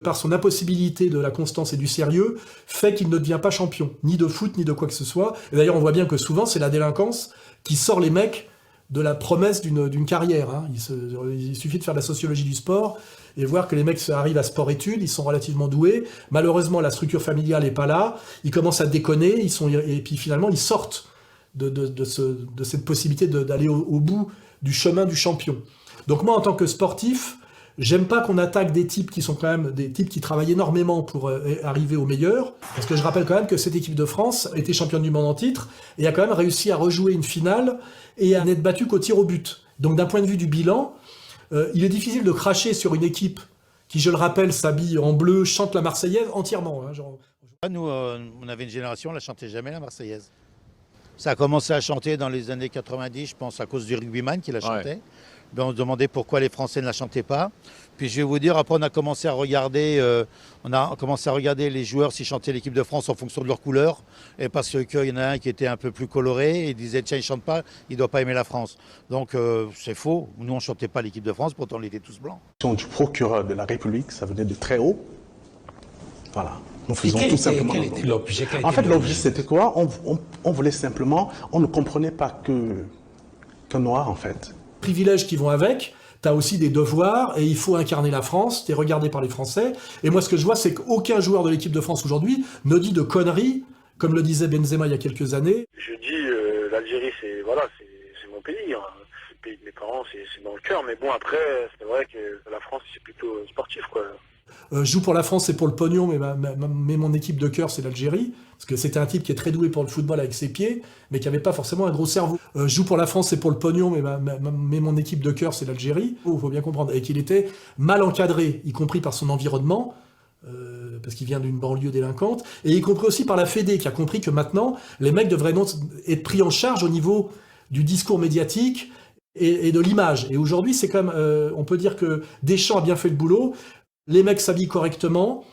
par son impossibilité de la constance et du sérieux, fait qu'il ne devient pas champion, ni de foot, ni de quoi que ce soit. Et d'ailleurs, on voit bien que souvent, c'est la délinquance qui sort les mecs de la promesse d'une carrière. Hein. Il suffit de faire de la sociologie du sport et voir que les mecs arrivent à sport-études, ils sont relativement doués. Malheureusement, la structure familiale n'est pas là. Ils commencent à déconner, et puis finalement, ils sortent de cette possibilité d'aller au bout du chemin du champion. Donc moi, en tant que sportif, j'aime pas qu'on attaque des types qui sont quand même des types qui travaillent énormément pour arriver au meilleur, parce que je rappelle quand même que cette équipe de France était championne du monde en titre et a quand même réussi à rejouer une finale et à n'être battue qu'au tir au but. Donc d'un point de vue du bilan, il est difficile de cracher sur une équipe qui, je le rappelle, s'habille en bleu, chante la Marseillaise entièrement. Hein, genre... Nous, on avait une génération, on ne la chantait jamais la Marseillaise. Ça a commencé à chanter dans les années 90, je pense, à cause du rugbyman qui la chantait. Ben, on se demandait pourquoi les Français ne la chantaient pas. Puis je vais vous dire, après on a commencé à regarder, les joueurs s'ils chantaient l'équipe de France en fonction de leur couleur. Et parce qu'il y en a un qui était un peu plus coloré, et il disait tiens, il ne chante pas, il ne doit pas aimer la France. Donc c'est faux. Nous, on ne chantait pas l'équipe de France, pourtant on était tous blancs. Du procureur de la République, ça venait de très haut. Voilà. Nous faisons tout simplement. Quel était l'objet? En fait, l'objet, c'était quoi? On voulait simplement, on ne comprenait pas que noir, en fait. Privilèges qui vont avec, tu as aussi des devoirs, et il faut incarner la France, tu es regardé par les Français. Et moi, ce que je vois, c'est qu'aucun joueur de l'équipe de France aujourd'hui ne dit de conneries, comme le disait Benzema il y a quelques années. Je dis, l'Algérie, c'est mon pays. Hein. C'est le pays de mes parents, c'est dans le cœur. Mais bon, après, c'est vrai que la France, c'est plutôt sportif, quoi. Je joue pour la France, c'est pour le pognon, mais mon équipe de cœur, c'est l'Algérie. Parce que c'était un type qui est très doué pour le football avec ses pieds, mais qui n'avait pas forcément un gros cerveau. Je joue pour la France, c'est pour le pognon, mais mon équipe de cœur, c'est l'Algérie. Il faut bien comprendre. Et qu'il était mal encadré, y compris par son environnement, parce qu'il vient d'une banlieue délinquante, et y compris aussi par la Fédé, qui a compris que maintenant, les mecs devraient être pris en charge au niveau du discours médiatique et de l'image. Et aujourd'hui, c'est quand même, on peut dire que Deschamps a bien fait le boulot. Les mecs s'habillent correctement,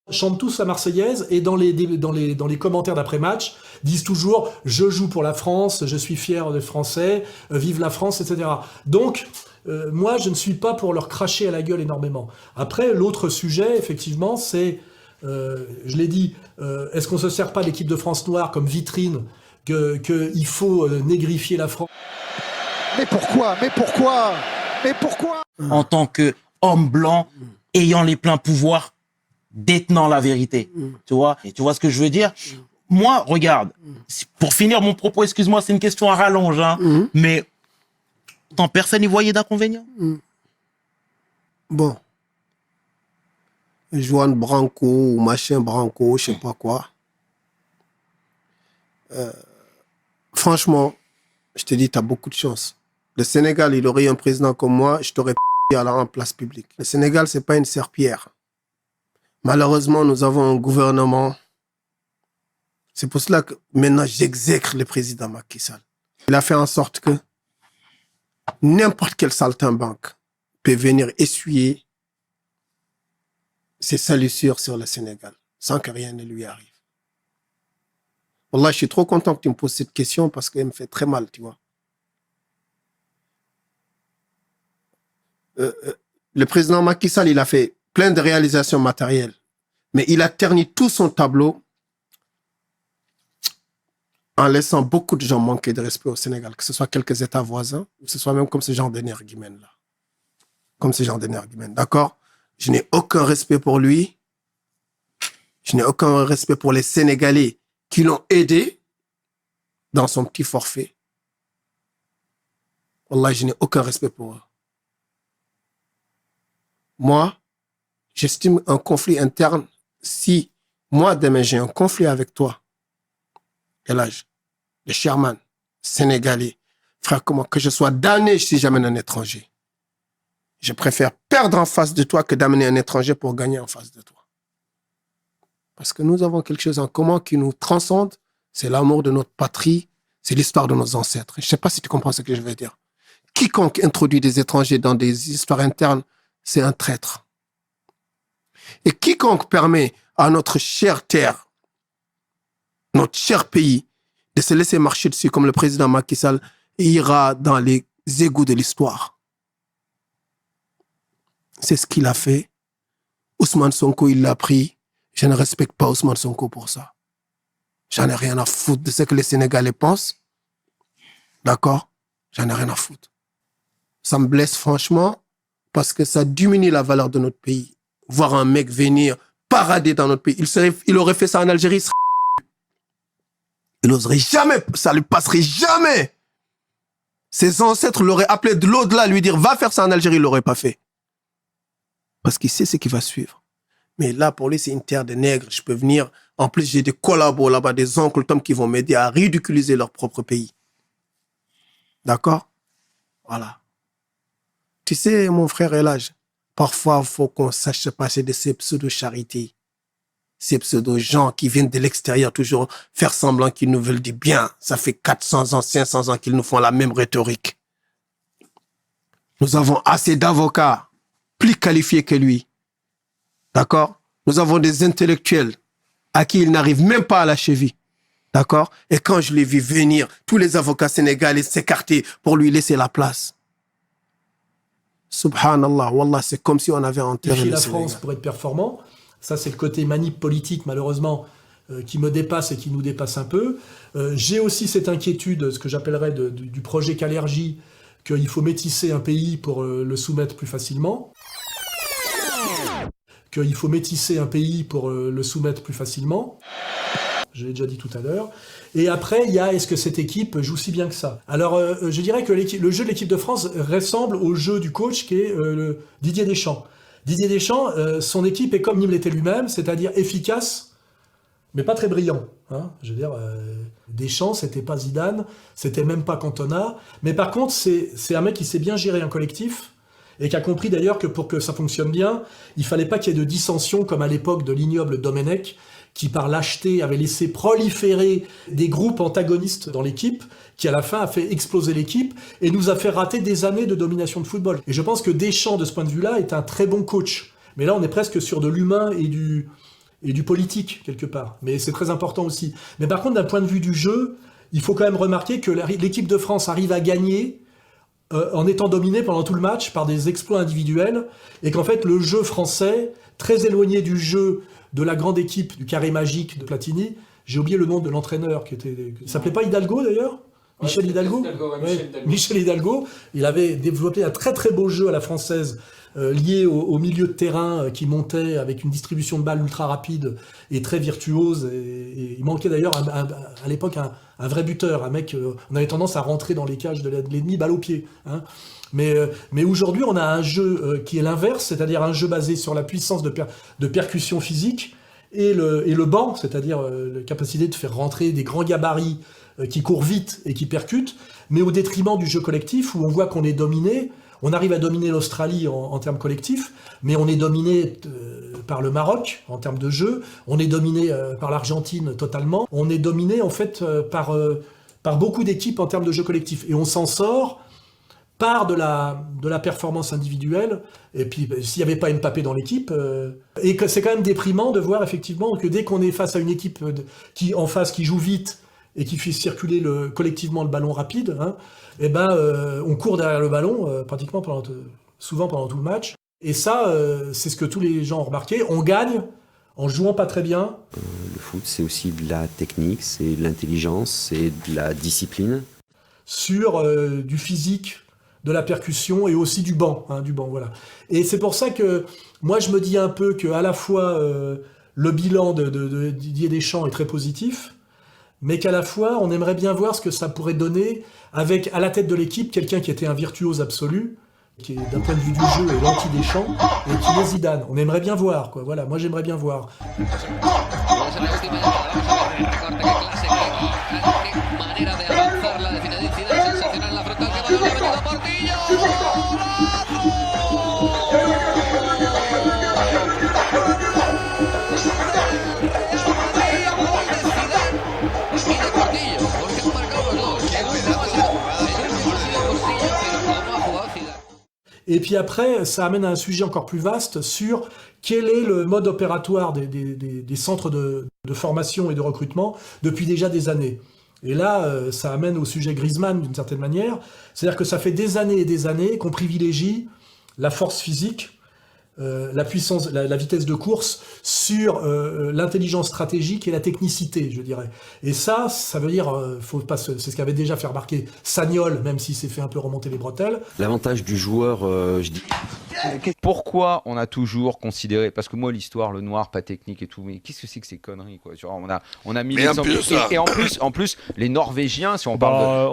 chantent tous la Marseillaise, et dans les commentaires d'après-match, disent toujours « Je joue pour la France, je suis fier des Français, vive la France, etc. » Donc, moi, je ne suis pas pour leur cracher à la gueule énormément. Après, l'autre sujet, effectivement, c'est, je l'ai dit, est-ce qu'on ne se sert pas l'équipe de France noire comme vitrine, qu'il faut négrifier la France? Mais pourquoi? En tant qu'homme blanc, ayant les pleins pouvoirs, détenant la vérité. Tu vois? Et tu vois ce que je veux dire? Moi, regarde, pour finir mon propos, excuse-moi, c'est une question à rallonge, hein, mais tant personne n'y voyait d'inconvénient. Bon. Joan Branco ou machin Branco, je sais pas quoi. Franchement, je te dis, tu as beaucoup de chance. Le Sénégal, il aurait eu un président comme moi, je t'aurais en place publique. Le Sénégal, c'est pas une serpillière. Malheureusement, nous avons un gouvernement. C'est pour cela que maintenant, j'exècre le président Macky Sall. Il a fait en sorte que n'importe quel saltimbanque peut venir essuyer ses salissures sur le Sénégal sans que rien ne lui arrive. Wallah, je suis trop content que tu me poses cette question parce qu'elle me fait très mal, tu vois. Le président Macky Sall, il a fait plein de réalisations matérielles, mais il a terni tout son tableau en laissant beaucoup de gens manquer de respect au Sénégal, que ce soit quelques États voisins, ou que ce soit même comme ce genre d'énergumène-là. Comme ce genre d'énergumène, d'accord? Je n'ai aucun respect pour lui. Je n'ai aucun respect pour les Sénégalais qui l'ont aidé dans son petit forfait. Wallah, je n'ai aucun respect pour eux. Moi, j'estime un conflit interne. Si moi, demain, j'ai un conflit avec toi, Elhadj, le chairman sénégalais, frère, comment que je sois damné si j'amène un étranger. Je préfère perdre en face de toi que d'amener un étranger pour gagner en face de toi. Parce que nous avons quelque chose en commun qui nous transcende, c'est l'amour de notre patrie, c'est l'histoire de nos ancêtres. Je ne sais pas si tu comprends ce que je veux dire. Quiconque introduit des étrangers dans des histoires internes, c'est un traître. Et quiconque permet à notre chère terre, notre cher pays, de se laisser marcher dessus comme le président Macky Sall, ira dans les égouts de l'histoire. C'est ce qu'il a fait Ousmane Sonko, il l'a pris. Je ne respecte pas Ousmane Sonko pour ça. J'en ai rien à foutre de ce que les Sénégalais pensent. D'accord? J'en ai rien à foutre. Ça me blesse franchement parce que ça diminue la valeur de notre pays. Voir un mec venir parader dans notre pays. Il aurait fait ça en Algérie. Il n'oserait jamais. Ça lui passerait jamais. Ses ancêtres l'auraient appelé de l'au-delà, lui dire va faire ça en Algérie. Il l'aurait pas fait. Parce qu'il sait ce qui va suivre. Mais là, pour lui, c'est une terre de nègres. Je peux venir. En plus, j'ai des collabos là-bas, des oncles Tom qui vont m'aider à ridiculiser leur propre pays. D'accord? Voilà. Tu sais, mon frère Elhadj, parfois, il faut qu'on sache se passer de ces pseudo-charités. Ces pseudo-gens qui viennent de l'extérieur toujours faire semblant qu'ils nous veulent du bien. Ça fait 400 ans, 500 ans qu'ils nous font la même rhétorique. Nous avons assez d'avocats plus qualifiés que lui. D'accord? Nous avons des intellectuels à qui il n'arrive même pas à la cheville. D'accord? Et quand je l'ai vu venir, tous les avocats sénégalais s'écarter pour lui laisser la place. Subhanallah, wallah, c'est comme si on avait enterré le la Sénégal. France pour être performant, ça c'est le côté manip politique malheureusement qui me dépasse et qui nous dépasse un peu. J'ai aussi cette inquiétude, ce que j'appellerais du projet Kalergi, qu'il faut métisser un pays pour le soumettre plus facilement. Qu'il faut métisser un pays pour le soumettre plus facilement. Je l'ai déjà dit tout à l'heure. Et après, il y a est-ce que cette équipe joue si bien que ça? Alors, je dirais que le jeu de l'équipe de France ressemble au jeu du coach qui est Didier Deschamps. Didier Deschamps, son équipe est comme il l'était lui-même, c'est-à-dire efficace, mais pas très brillant. Hein. Je veux dire, Deschamps, c'était pas Zidane, c'était même pas Cantona. Mais par contre, c'est un mec qui sait bien gérer un collectif et qui a compris d'ailleurs que pour que ça fonctionne bien, il fallait pas qu'il y ait de dissension comme à l'époque de l'ignoble Domenech, qui par lâcheté avait laissé proliférer des groupes antagonistes dans l'équipe, qui à la fin a fait exploser l'équipe et nous a fait rater des années de domination de football. Et je pense que Deschamps, de ce point de vue-là, est un très bon coach. Mais là, on est presque sur de l'humain et du politique, quelque part. Mais c'est très important aussi. Mais par contre, d'un point de vue du jeu, il faut quand même remarquer que l'équipe de France arrive à gagner en étant dominée pendant tout le match par des exploits individuels, et qu'en fait, le jeu français, très éloigné du jeu de la grande équipe du carré magique de Platini, j'ai oublié le nom de l'entraîneur, il s'appelait pas Hidalgo d'ailleurs? Michel Hidalgo. Michel Hidalgo. Il avait développé un très très beau jeu à la française, lié au milieu de terrain qui montait avec une distribution de balles ultra rapide et très virtuose. Et il manquait d'ailleurs à l'époque un vrai buteur, un mec. On avait tendance à rentrer dans les cages de l'ennemi balle au pied. Hein. Mais aujourd'hui, on a un jeu qui est l'inverse, c'est-à-dire un jeu basé sur la puissance de percussion physique et le banc, c'est-à-dire la capacité de faire rentrer des grands gabarits qui courent vite et qui percutent, mais au détriment du jeu collectif où on voit qu'on est dominé. On arrive à dominer l'Australie en termes collectifs, mais on est dominé par le Maroc en termes de jeu, on est dominé par l'Argentine totalement, on est dominé en fait par beaucoup d'équipes en termes de jeu collectif. Et on s'en sort par de la performance individuelle, et puis s'il n'y avait pas Mbappé dans l'équipe, et que c'est quand même déprimant de voir effectivement que dès qu'on est face à une équipe qui joue vite, et qui fait circuler collectivement le ballon rapide, hein, et on court derrière le ballon pratiquement souvent pendant tout le match. Et ça, c'est ce que tous les gens ont remarqué. On gagne en jouant pas très bien. Le foot, c'est aussi de la technique, c'est de l'intelligence, c'est de la discipline. Sur du physique, de la percussion et aussi du banc, voilà. Et c'est pour ça que moi je me dis un peu que à la fois le bilan de Didier Deschamps est très positif, mais qu'à la fois, on aimerait bien voir ce que ça pourrait donner avec, à la tête de l'équipe, quelqu'un qui était un virtuose absolu, qui est d'un point de vue du jeu est l'anti-Deschamps, et qui est Zidane. On aimerait bien voir, quoi. Voilà, moi j'aimerais bien voir. Et puis après, ça amène à un sujet encore plus vaste sur quel est le mode opératoire des centres de formation et de recrutement depuis déjà des années. Et là, ça amène au sujet Griezmann d'une certaine manière. C'est-à-dire que ça fait des années et des années qu'on privilégie la force physique la puissance, la vitesse de course sur l'intelligence stratégique et la technicité, je dirais. Et ça veut dire, c'est ce qu'avait déjà fait remarquer Sagnol, même s'il s'est fait un peu remonter les bretelles. L'avantage du joueur, je dis... Pourquoi on a toujours considéré, parce que moi l'histoire, le noir, pas technique et tout, mais qu'est-ce que c'est que ces conneries quoi. Genre, on a mis l'exemple et en plus les Norvégiens, si on parle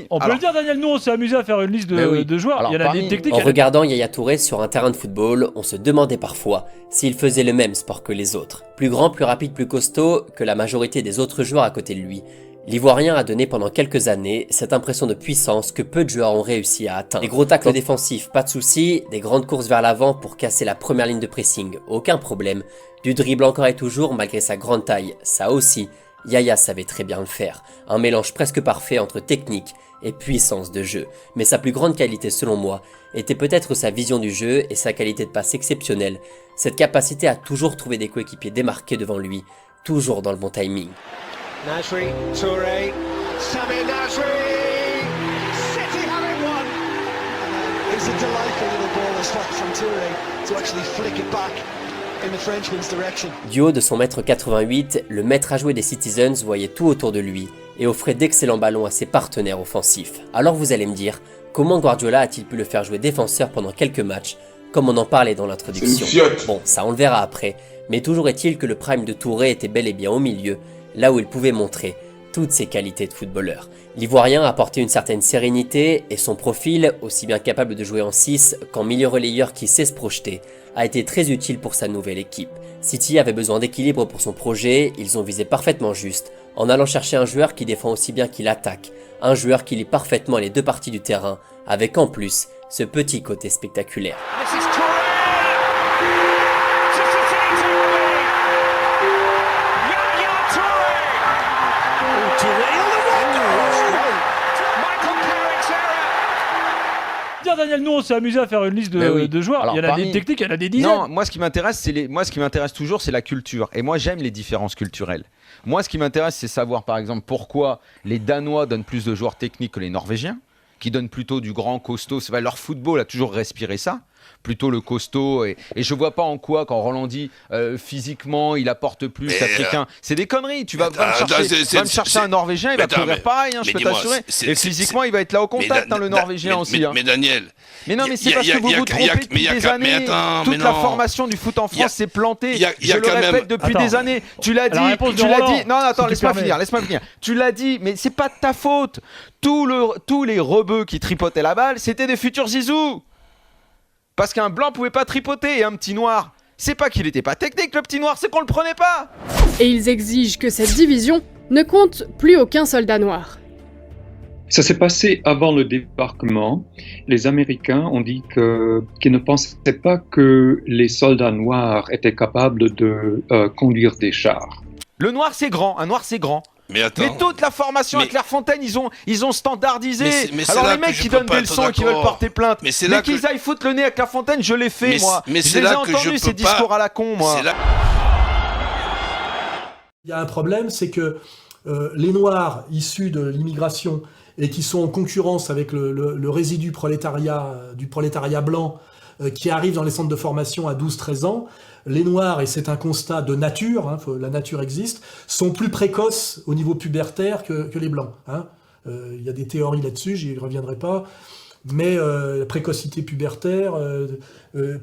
on peut le dire Daniel, nous on s'est amusé à faire une liste de joueurs. Alors, il y en a des techniques. En regardant Yaya Touré sur un terrain de football, on se demandait parfois s'il faisait le même sport que les autres. Plus grand, plus rapide, plus costaud que la majorité des autres joueurs à côté de lui. L'Ivoirien a donné pendant quelques années cette impression de puissance que peu de joueurs ont réussi à atteindre. Des gros tacles défensifs, pas de soucis, des grandes courses vers l'avant pour casser la première ligne de pressing, aucun problème. Du dribble encore et toujours malgré sa grande taille, ça aussi, Yaya savait très bien le faire. Un mélange presque parfait entre technique et puissance de jeu. Mais sa plus grande qualité selon moi était peut-être sa vision du jeu et sa qualité de passe exceptionnelle. Cette capacité à toujours trouver des coéquipiers démarqués devant lui, toujours dans le bon timing. Nasri, Touré, Samir Nasri, City have it won. It's a delightful little ball as well from Touré to actually flick it back in the Frenchman's direction. Du haut de son mètre 88, le maître à jouer des Citizens voyait tout autour de lui et offrait d'excellents ballons à ses partenaires offensifs. Alors vous allez me dire, comment Guardiola a-t-il pu le faire jouer défenseur pendant quelques matchs, comme on en parlait dans l'introduction? Bon, ça on le verra après, mais toujours est-il que le prime de Touré était bel et bien au milieu, là où il pouvait montrer toutes ses qualités de footballeur. L'Ivoirien a apporté une certaine sérénité et son profil, aussi bien capable de jouer en 6 qu'en milieu relayeur qui sait se projeter, a été très utile pour sa nouvelle équipe. City avait besoin d'équilibre pour son projet, ils ont visé parfaitement juste, en allant chercher un joueur qui défend aussi bien qu'il attaque, un joueur qui lit parfaitement les deux parties du terrain, avec en plus ce petit côté spectaculaire. Daniel, nous on s'est amusé à faire une liste de joueurs. Alors, il y en a des techniques, il y en a des dizaines. Non, moi ce qui m'intéresse toujours, c'est la culture. Et moi j'aime les différences culturelles. Moi ce qui m'intéresse, c'est savoir par exemple pourquoi les Danois donnent plus de joueurs techniques que les Norvégiens, qui donnent plutôt du grand costaud. C'est vrai, leur football a toujours respiré ça. Plutôt le costaud et je vois pas en quoi quand Roland dit physiquement il apporte plus qu'Africain. C'est des conneries. Tu vas me chercher un Norvégien, il va courir pareil, hein, je peux t'assurer. Et physiquement il va être là au contact, le Norvégien aussi. Mais Daniel. Mais non, mais c'est parce que vous vous trompez depuis des années. Toute la formation du foot en France s'est plantée. Je le répète depuis des années. Tu l'as dit. Non, attends, laisse-moi finir. Tu l'as dit, mais c'est pas de ta faute. Tous les rebeux qui tripotaient la balle, c'était des futurs zizous. Parce qu'un blanc pouvait pas tripoter et un petit noir, c'est pas qu'il était pas technique le petit noir, c'est qu'on le prenait pas. Et ils exigent que cette division ne compte plus aucun soldat noir. Ça s'est passé avant le débarquement. Les Américains ont dit qu'ils ne pensaient pas que les soldats noirs étaient capables de conduire des chars. Le noir c'est grand, un noir c'est grand. Mais toute la formation à Clairefontaine, ils ont standardisé. Alors les mecs qui donnent des leçons et qui veulent porter plainte, mais qu'ils aillent foutre le nez à Clairefontaine, je l'ai fait moi. Je les ai entendus ces discours à la con moi. Il y a un problème, c'est que les Noirs issus de l'immigration et qui sont en concurrence avec le résidu du prolétariat blanc qui arrive dans les centres de formation à 12-13 ans, les Noirs, et c'est un constat de nature, hein, la nature existe, sont plus précoces au niveau pubertaire que les Blancs. Hein. Y a des théories là-dessus, j'y reviendrai pas. Mais la précocité pubertaire,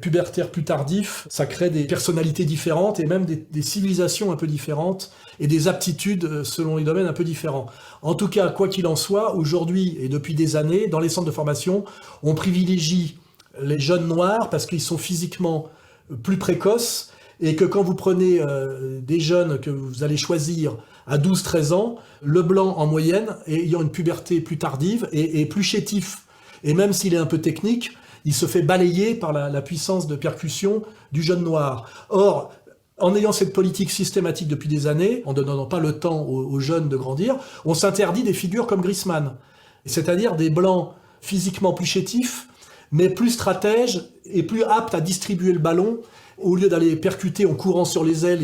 pubertaire plus tardif, ça crée des personnalités différentes et même des civilisations un peu différentes et des aptitudes selon les domaines un peu différents. En tout cas, quoi qu'il en soit, aujourd'hui et depuis des années, dans les centres de formation, on privilégie les jeunes noirs parce qu'ils sont physiquement plus précoces et que quand vous prenez des jeunes que vous allez choisir à 12-13 ans, le blanc en moyenne, ayant une puberté plus tardive et plus chétif, et même s'il est un peu technique, il se fait balayer par la puissance de percussion du jeune noir. Or, en ayant cette politique systématique depuis des années, en ne donnant pas le temps aux jeunes de grandir, on s'interdit des figures comme Griezmann, c'est-à-dire des blancs physiquement plus chétifs, mais plus stratèges et plus aptes à distribuer le ballon, au lieu d'aller percuter en courant sur les ailes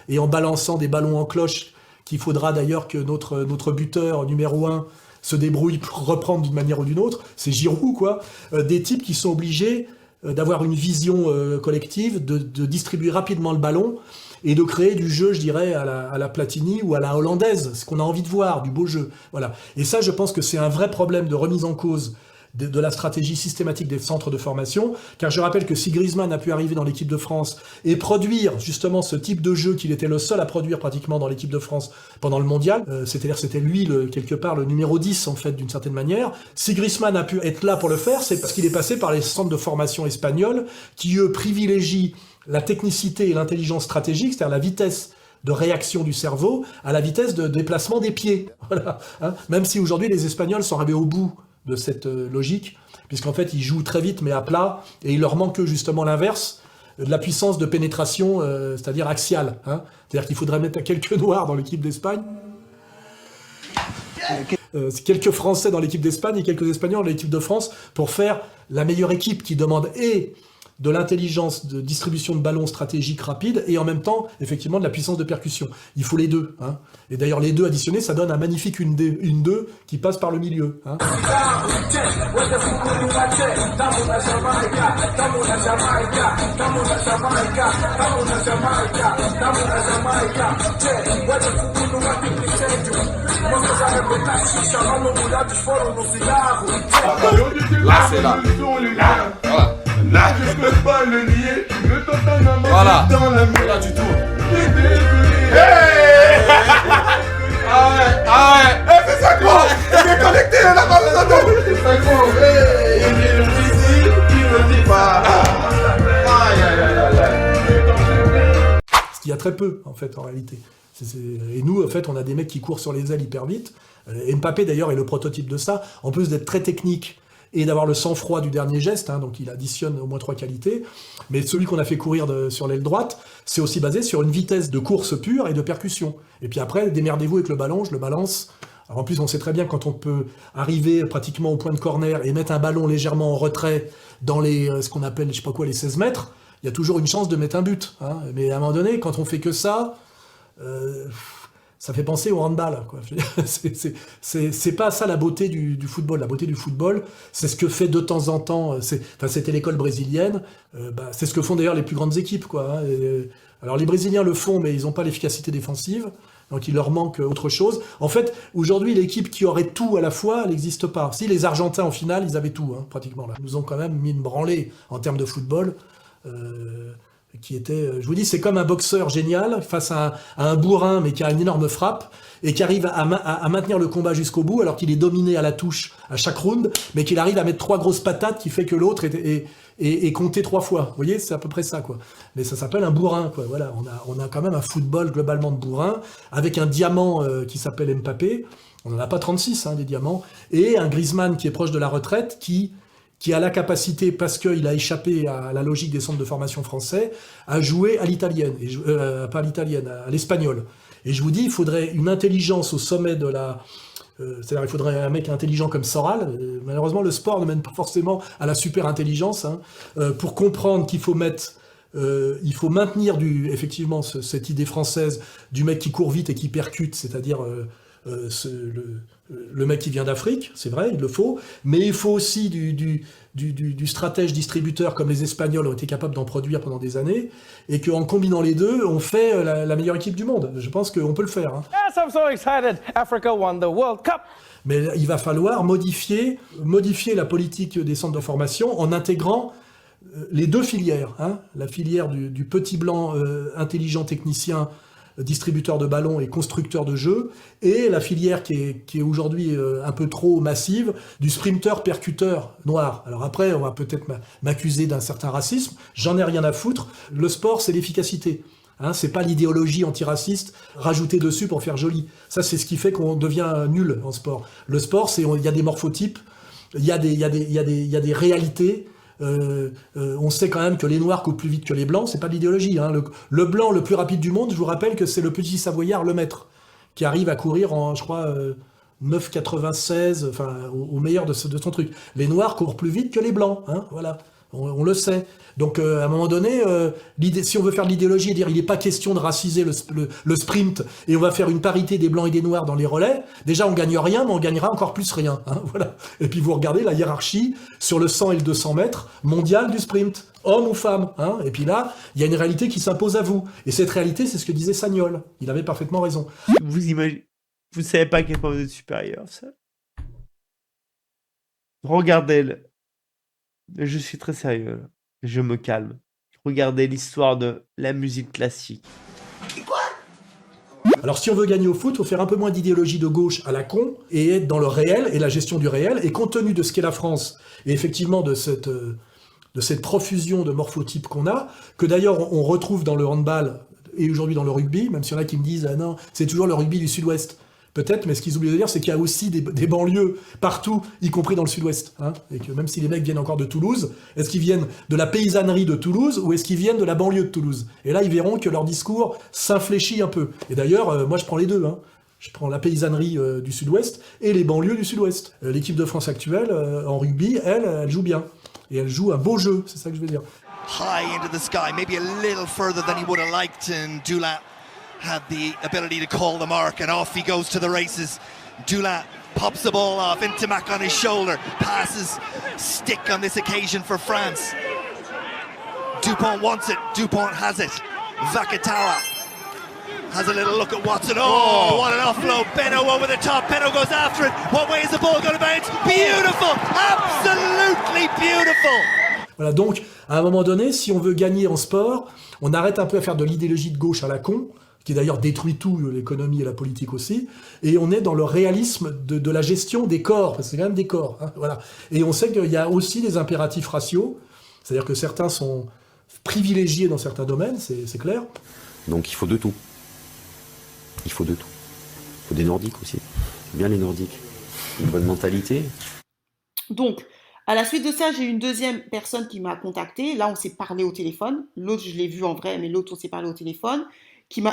et en balançant des ballons en cloche, qu'il faudra d'ailleurs que notre buteur numéro 1 se débrouille pour reprendre d'une manière ou d'une autre, c'est Giroud, quoi. Des types qui sont obligés d'avoir une vision collective, de distribuer rapidement le ballon et de créer du jeu, je dirais, à la Platini ou à la hollandaise, ce qu'on a envie de voir, du beau jeu. Voilà. Et ça, je pense que c'est un vrai problème de remise en cause de la stratégie systématique des centres de formation, car je rappelle que si Griezmann a pu arriver dans l'équipe de France et produire justement ce type de jeu qu'il était le seul à produire pratiquement dans l'équipe de France pendant le mondial, c'est-à-dire c'était lui quelque part le numéro 10 en fait d'une certaine manière, si Griezmann a pu être là pour le faire, c'est parce qu'il est passé par les centres de formation espagnols qui eux privilégient la technicité et l'intelligence stratégique, c'est-à-dire la vitesse de réaction du cerveau à la vitesse de déplacement des pieds. Voilà, hein. Même si aujourd'hui les Espagnols sont arrivés au bout de cette logique, puisqu'en fait ils jouent très vite mais à plat, et il leur manque justement l'inverse, de la puissance de pénétration, c'est-à-dire axiale. Hein. C'est-à-dire qu'il faudrait mettre quelques Noirs dans l'équipe d'Espagne, quelques Français dans l'équipe d'Espagne et quelques Espagnols dans l'équipe de France pour faire la meilleure équipe qui demande et de l'intelligence de distribution de ballons stratégique rapide et en même temps, effectivement, de la puissance de percussion. Il faut les deux. Hein. Et d'ailleurs, les deux additionnés, ça donne un magnifique une 2 qui passe par le milieu. Hein. Là, c'est là. Voilà. Là, je peux pas le nier, le Tottenham voilà. Dans la main. Là, tu tournes. Hey ah ouais. Hey, c'est ça quoi. Il est connecté là, là-bas, c'est ça quoi. Hey, il est le Brésil, il me dit pas. Ce qu'il y a très peu, en fait, en réalité. Et nous, en fait, on a des mecs qui courent sur les ailes hyper vite. Mbappé, d'ailleurs, est le prototype de ça. En plus d'être très technique et d'avoir le sang-froid du dernier geste, hein, donc il additionne au moins 3 qualités. Mais celui qu'on a fait courir sur l'aile droite, c'est aussi basé sur une vitesse de course pure et de percussion. Et puis après, démerdez-vous avec le ballon, je le balance. Alors en plus, on sait très bien quand on peut arriver pratiquement au point de corner et mettre un ballon légèrement en retrait dans ce qu'on appelle, je sais pas quoi, les 16 mètres, il y a toujours une chance de mettre un but. Hein. Mais à un moment donné, quand on fait que ça... ça fait penser au handball, quoi. C'est pas ça la beauté du football. La beauté du football, c'est ce que fait de temps en temps, c'était l'école brésilienne, c'est ce que font d'ailleurs les plus grandes équipes, quoi. Alors les Brésiliens le font, mais ils n'ont pas l'efficacité défensive, donc il leur manque autre chose. En fait, aujourd'hui, l'équipe qui aurait tout à la fois, elle n'existe pas. Si les Argentins, en finale, ils avaient tout, hein, pratiquement. Là. Ils nous ont quand même mis une branlée en termes de football. Qui était, je vous dis, c'est comme un boxeur génial face à un bourrin, mais qui a une énorme frappe, et qui arrive à maintenir le combat jusqu'au bout, alors qu'il est dominé à la touche à chaque round, mais qu'il arrive à mettre 3 grosses patates qui fait que l'autre est compté 3 fois. Vous voyez, c'est à peu près ça, quoi. Mais ça s'appelle un bourrin, quoi. Voilà, on a quand même un football globalement de bourrin, avec un diamant qui s'appelle Mbappé. On n'en a pas 36, hein, des diamants, et un Griezmann qui est proche de la retraite, qui a la capacité, parce qu'il a échappé à la logique des centres de formation français, à jouer à l'italienne, pas à l'italienne, à l'espagnol. Et je vous dis, il faudrait une intelligence au sommet de la... c'est-à-dire il faudrait un mec intelligent comme Soral. Malheureusement, le sport ne mène pas forcément à la super intelligence, hein, pour comprendre qu'il faut il faut maintenir effectivement cette idée française du mec qui court vite et qui percute, c'est-à-dire... le mec qui vient d'Afrique, c'est vrai, il le faut, mais il faut aussi du stratège distributeur comme les Espagnols ont été capables d'en produire pendant des années, et qu'en combinant les deux, on fait la meilleure équipe du monde. Je pense qu'on peut le faire. Hein. Yes, I'm so excited. Africa won the World Cup. Mais il va falloir modifier la politique des centres de formation en intégrant les deux filières. Hein, la filière du petit blanc intelligent technicien, distributeur de ballons et constructeur de jeux, et la filière qui est aujourd'hui un peu trop massive, du sprinter percuteur noir. Alors après, on va peut-être m'accuser d'un certain racisme, j'en ai rien à foutre. Le sport, c'est l'efficacité. Hein, c'est pas l'idéologie antiraciste rajoutée dessus pour faire joli. Ça, c'est ce qui fait qu'on devient nul en sport. Le sport, il y a des morphotypes, il y a des réalités. On sait quand même que les Noirs courent plus vite que les Blancs, c'est pas de l'idéologie. Hein. Le Blanc le plus rapide du monde, je vous rappelle que c'est le petit Savoyard Lemaître, qui arrive à courir en, je crois, 9,96, enfin, au meilleur de son truc. Les Noirs courent plus vite que les Blancs, hein, voilà. On le sait. Donc à un moment donné, si on veut faire de l'idéologie et dire il n'est pas question de raciser le sprint et on va faire une parité des blancs et des noirs dans les relais, déjà on gagne rien, mais on gagnera encore plus rien. Hein, voilà. Et puis vous regardez la hiérarchie sur le 100 et le 200 mètres mondial du sprint, homme ou femme. Hein, et puis là, il y a une réalité qui s'impose à vous. Et cette réalité, c'est ce que disait Sagnol. Il avait parfaitement raison. Vous savez pas à quel point vous êtes supérieur, ça? Regardez-le. Je suis très sérieux, là. Je me calme. Regardez l'histoire de la musique classique. Alors si on veut gagner au foot, il faut faire un peu moins d'idéologie de gauche à la con et être dans le réel et la gestion du réel. Et compte tenu de ce qu'est la France et effectivement de cette profusion de morphotypes qu'on a, que d'ailleurs on retrouve dans le handball et aujourd'hui dans le rugby, même s'il y en a qui me disent « Ah non, c'est toujours le rugby du Sud-Ouest ». Peut-être, mais ce qu'ils oublient de dire, c'est qu'il y a aussi des banlieues partout, y compris dans le Sud-Ouest. Hein, et que même si les mecs viennent encore de Toulouse, est-ce qu'ils viennent de la paysannerie de Toulouse ou est-ce qu'ils viennent de la banlieue de Toulouse? Et là, ils verront que leur discours s'infléchit un peu. Et d'ailleurs, moi, je prends les deux. Hein. Je prends la paysannerie du Sud-Ouest et les banlieues du Sud-Ouest. L'équipe de France actuelle, en rugby, elle joue bien. Et elle joue un beau jeu, c'est ça que je veux dire. High into the sky, maybe a little further than he would have liked, and Dulac had the ability to call the mark, and off he goes to the races. Dulac pops the ball off, Ntamak on his shoulder, passes stick on this occasion for France. Dupont wants it, Dupont has it. Vakatawa has a little look at Watson. Oh, what an offload. Benno over the top, Benno goes after it. What way is the ball going to bounce? Beautiful, absolutely beautiful. Voilà, donc, à un moment donné, si on veut gagner en sport, on arrête un peu à faire de l'idéologie de gauche à la con, qui d'ailleurs détruit tout, l'économie et la politique aussi, et on est dans le réalisme de la gestion des corps, parce que c'est quand même des corps. Hein, voilà. Et on sait qu'il y a aussi des impératifs raciaux, c'est-à-dire que certains sont privilégiés dans certains domaines, c'est clair. Donc il faut de tout. Il faut de tout. Il faut des Nordiques aussi. J'aime bien les Nordiques. Une bonne mentalité. Donc, à la suite de ça, j'ai une deuxième personne qui m'a contacté. Là, on s'est parlé au téléphone. L'autre, je l'ai vu en vrai, mais l'autre, on s'est parlé au téléphone.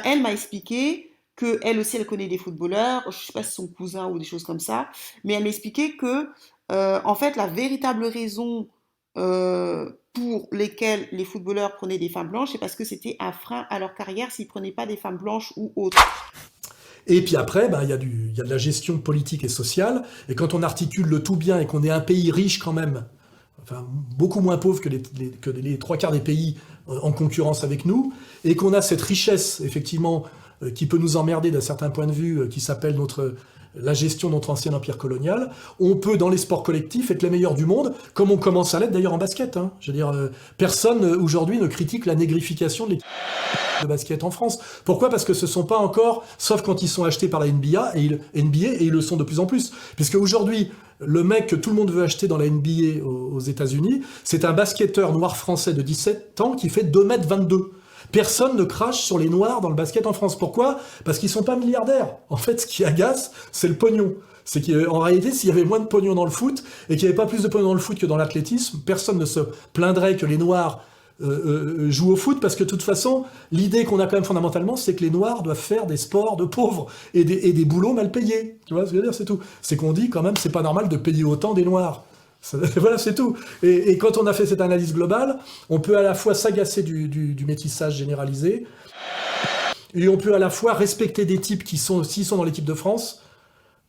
Elle m'a expliqué qu'elle aussi, elle connaît des footballeurs. Je ne sais pas si c'est son cousin ou des choses comme ça. Mais elle m'a expliqué que, en fait, la véritable raison pour lesquelles les footballeurs prenaient des femmes blanches, c'est parce que c'était un frein à leur carrière s'ils ne prenaient pas des femmes blanches ou autres. Et puis après, il y a de la gestion politique et sociale. Et quand on articule le tout bien et qu'on est un pays riche quand même, enfin beaucoup moins pauvre que les trois quarts des pays en concurrence avec nous, et qu'on a cette richesse, effectivement, qui peut nous emmerder d'un certain point de vue, qui s'appelle la gestion de notre ancien empire colonial, on peut, dans les sports collectifs, être les meilleurs du monde, comme on commence à l'être d'ailleurs en basket. Hein. Je veux dire, personne aujourd'hui ne critique la négrification de l'équipe de basket en France. Pourquoi? Parce que ce ne sont pas encore, sauf quand ils sont achetés par la NBA, et ils le sont de plus en plus. Puisque aujourd'hui, le mec que tout le monde veut acheter dans la NBA aux États-Unis, c'est un basketteur noir français de 17 ans qui fait 2,22 m. Personne ne crache sur les noirs dans le basket en France. Pourquoi? Parce qu'ils sont pas milliardaires. En fait, ce qui agace, c'est le pognon. C'est qu'en réalité, s'il y avait moins de pognon dans le foot, et qu'il n'y avait pas plus de pognon dans le foot que dans l'athlétisme, personne ne se plaindrait que les noirs jouent au foot, parce que de toute façon, l'idée qu'on a quand même fondamentalement, c'est que les noirs doivent faire des sports de pauvres, et des boulots mal payés. Tu vois ce que je veux dire? C'est tout. C'est qu'on dit quand même, c'est pas normal de payer autant des noirs. Voilà, c'est tout. Et quand on a fait cette analyse globale, on peut à la fois s'agacer du métissage généralisé, et on peut à la fois respecter des types qui, s'ils sont dans l'équipe de France,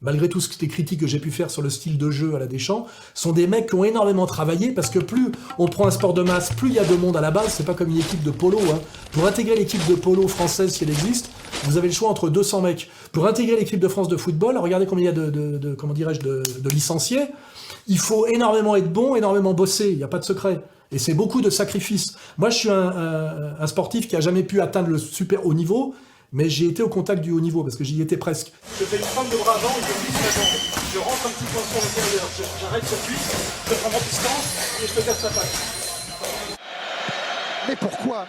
malgré tout les critiques que j'ai pu faire sur le style de jeu à la Deschamps, sont des mecs qui ont énormément travaillé, parce que plus on prend un sport de masse, plus il y a de monde à la base. C'est pas comme une équipe de polo. Hein. Pour intégrer l'équipe de polo française, si elle existe, vous avez le choix entre 200 mecs. Pour intégrer l'équipe de France de football, regardez combien il y a de licenciés. Il faut énormément être bon, énormément bosser, il n'y a pas de secret. Et c'est beaucoup de sacrifices. Moi, je suis un sportif qui n'a jamais pu atteindre le super haut niveau, mais j'ai été au contact du haut niveau, parce que j'y étais presque. Je fais une fente de bras avant et je glisse la jambe. Je rentre un petit peu sur l'intérieur, j'arrête sur cuisse, je prends ma distance et je te casse la patte. Mais pourquoi?